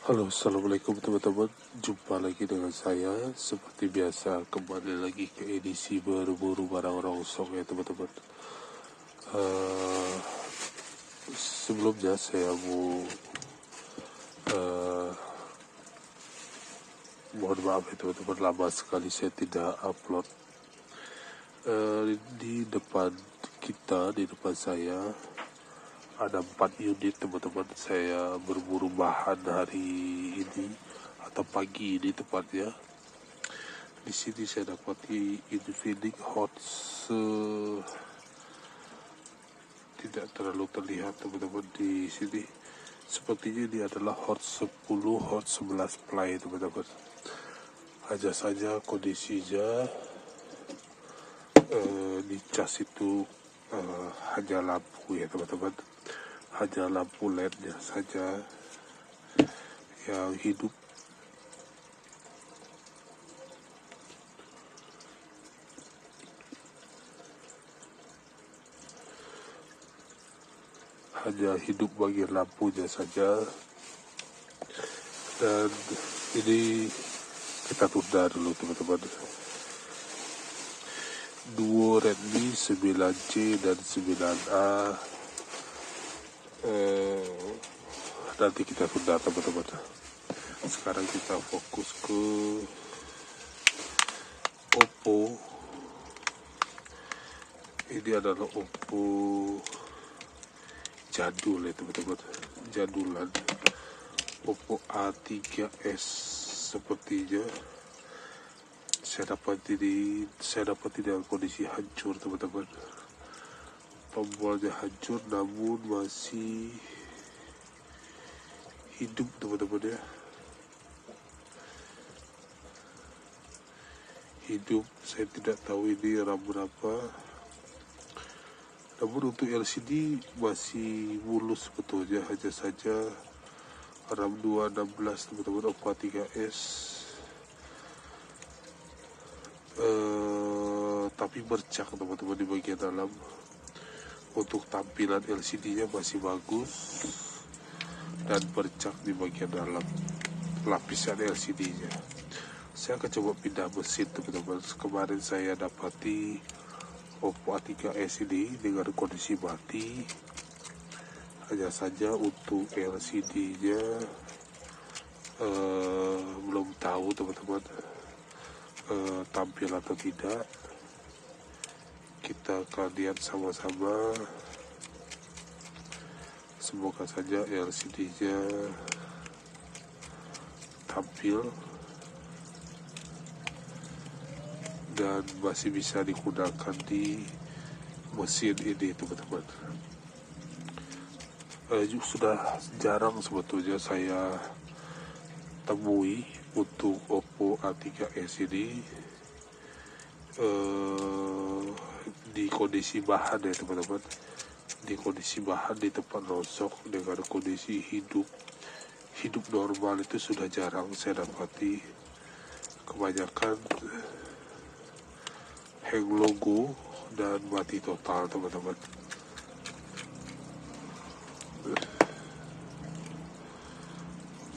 Halo, assalamualaikum teman-teman. Jumpa lagi dengan saya. Seperti biasa, kembali lagi ke edisi berburu barang rongsok ya teman-teman. Eh, Sebelumnya saya mau mohon maaf ya teman-teman, lama sekali saya tidak upload. Di depan kita, di depan saya ada 4 unit teman-teman. Saya berburu bahan hari ini atau pagi ini tepatnya. Di sini saya dapati Infinix Hot tidak terlalu terlihat teman-teman di sini. Sepertinya ini adalah Hot 10, Hot 11 Play teman-teman. Hanya saja kondisinya di cas itu hanya lampu ya teman-teman. Hanya lampu LED-nya saja yang hidup. Hanya hidup bagian lampunya saja. Dan ini kita tunda dulu teman-teman. Duo Redmi 9C dan 9A nanti kita tunda teman-teman. Sekarang kita fokus ke Oppo. Ini adalah Oppo jadul ya teman-teman, jadulan. Oppo A3s sepertinya saya dapat dalam kondisi hancur teman-teman. Tombolnya hancur namun masih hidup teman-teman ya. Hidup, saya tidak tahu ini RAM berapa. Namun untuk LCD masih mulus sebetulnya, hanya saja RAM 216 teman-teman, Oppo A3s. Tapi bercak teman-teman di bagian dalam. Untuk tampilan LCD-nya masih bagus dan bercak di bagian dalam lapisan LCD-nya. Saya akan coba pindah mesin teman-teman. Kemarin saya dapati Oppo A3s ini dengan kondisi mati. Hanya saja untuk LCD-nya belum tahu teman-teman tampil atau tidak. Kita akan lihat sama-sama. Semoga saja LCD-nya tampil dan masih bisa digunakan di mesin ini teman-teman. Sudah jarang sebetulnya saya temui untuk Oppo A3s ini di kondisi bahan ya teman-teman. Di kondisi bahan di tempat rongsok dengan kondisi hidup normal itu sudah jarang saya dapati. Kebanyakan hang logo dan mati total teman-teman.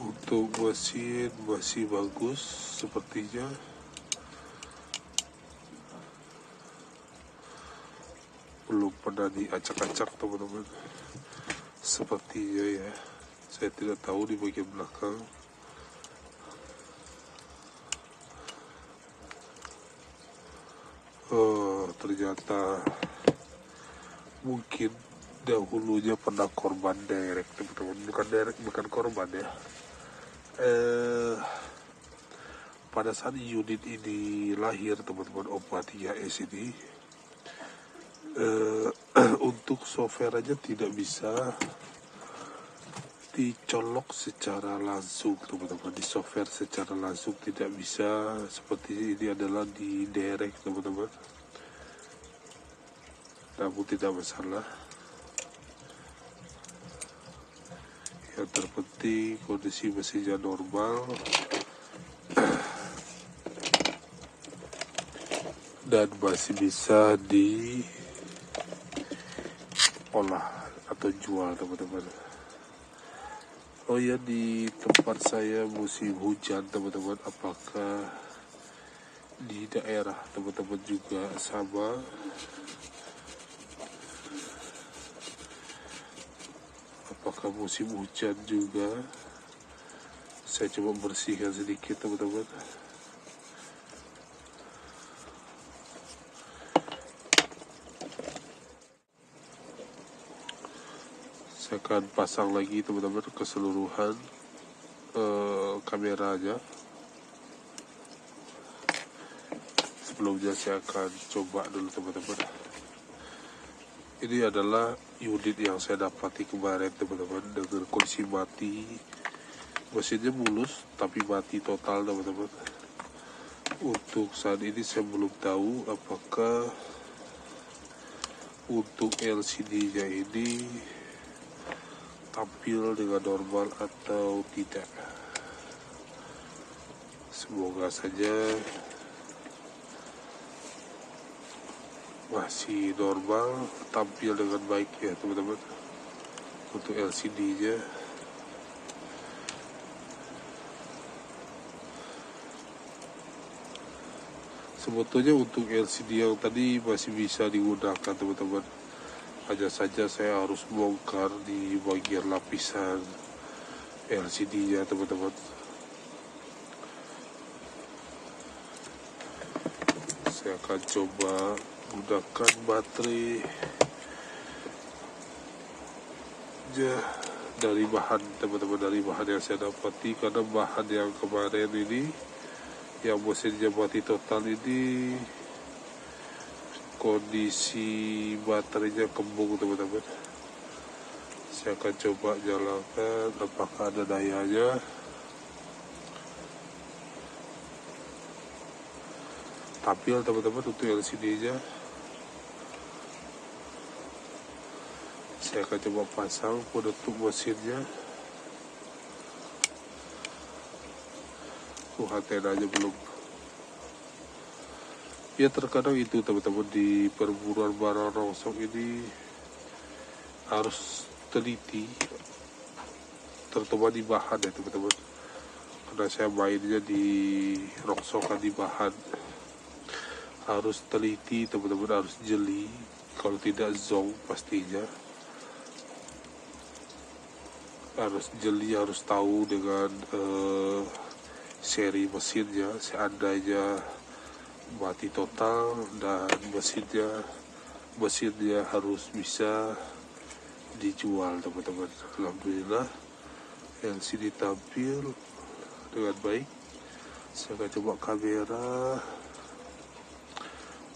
Untuk mesin masih bagus sepertinya. Belum pernah diacak-acak teman-teman. Sepertinya ya, saya tidak tahu di bagian belakang. Ternyata mungkin dahulunya pernah korban direct teman-teman. Bukan korban ya. Pada saat unit ini lahir teman-teman, Oppo A3s ini untuk software aja tidak bisa dicolok secara langsung teman-teman. Di software secara langsung tidak bisa, seperti ini adalah di direct teman-teman. Namun tidak masalah. Yang terpenting kondisi mesinnya normal dan masih bisa diolah atau jual teman-teman. Oh ya, di tempat saya musim hujan teman-teman. Apakah di daerah teman-teman juga sama? Apakah musim hujan juga? Saya coba bersihkan sedikit teman-teman. Saya akan pasang lagi teman-teman keseluruhan kameranya. Sebelumnya saya akan coba dulu teman-teman. Ini adalah unit yang saya dapati kemarin teman-teman, dengan kondisi mati. Mesinnya mulus tapi mati total teman-teman. Untuk saat ini saya belum tahu apakah untuk LCD-nya ini tampil dengan normal atau tidak. Semoga saja masih normal, tampil dengan baik ya teman-teman untuk LCD-nya. Sebetulnya untuk LCD yang tadi masih bisa digunakan teman-teman. Hanya saja saya harus bongkar di bagian lapisan LCD-nya teman-teman. Saya akan coba gunakan baterai dari bahan teman-teman, dari bahan yang saya dapati. Karena bahan yang kemarin ini yang mesinnya mati total ini kondisi baterainya kembung teman-teman. Saya akan coba nyalakan apakah ada dayanya. Tampil teman-teman untuk LCD-nya. Saya akan coba pasang penutup mesinnya. Antenanya belum. Ya terkadang itu teman-teman, di perburuan barang rongsok ini harus teliti, terutama di bahan ya teman-teman. Karena saya mainnya di rongsokan di bahan, harus teliti teman-teman, harus jeli. Kalau tidak zonk pastinya. Harus jeli, harus tahu dengan seri mesinnya. Seandainya mati total dan mesinnya harus bisa dijual teman-teman. Alhamdulillah LCD tampil dengan baik. Saya akan coba kamera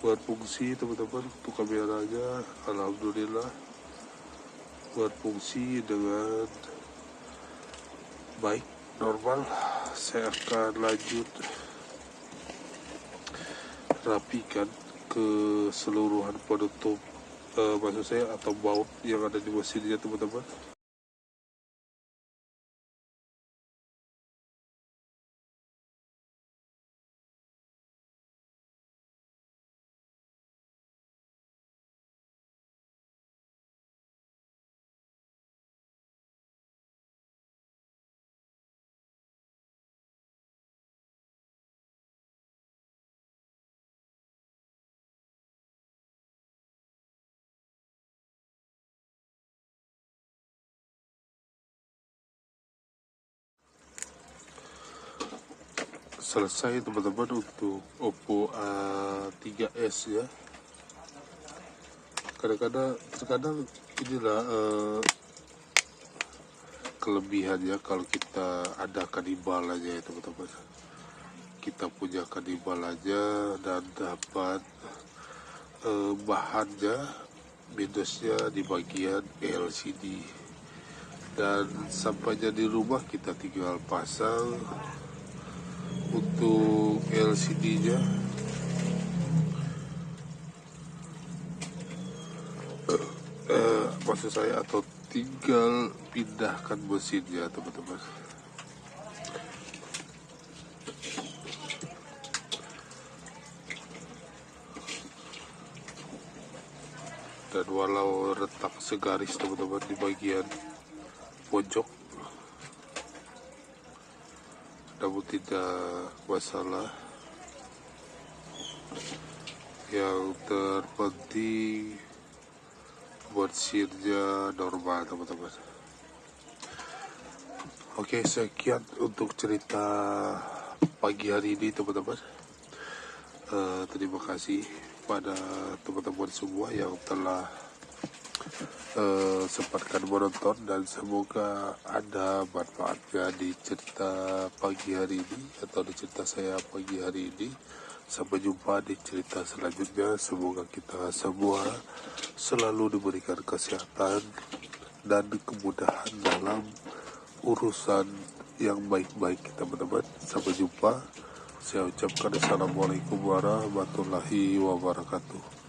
berfungsi teman-teman. Untuk kameranya alhamdulillah berfungsi dengan baik, normal. Saya akan lanjut rapikan keseluruhan penutup maksud saya atau baut yang ada di mesinnya teman-teman. Selesai teman-teman untuk Oppo A3s ya. Terkadang inilah kelebihannya kalau kita ada kanibal aja ya teman-teman. Kita punya kanibal aja dan dapat bahannya, minusnya di bagian LCD. Dan sampainya di rumah kita tinggal pasang untuk LCD-nya. Maksud saya, atau tinggal pindahkan mesinnya teman-teman. Dan walau retak segaris teman-teman di bagian pojok, namun tidak masalah. Yang terpenting bersihnya normal, teman-teman. Oke, sekian untuk cerita pagi hari ini, teman-teman. Terima kasih pada teman-teman semua yang telah sempatkan menonton, dan semoga ada manfaatnya di cerita pagi hari ini atau di cerita saya pagi hari ini. Sampai jumpa di cerita selanjutnya. Semoga kita semua selalu diberikan kesehatan dan kemudahan dalam urusan yang baik-baik, teman-teman. Sampai jumpa. Saya ucapkan assalamualaikum warahmatullahi wabarakatuh.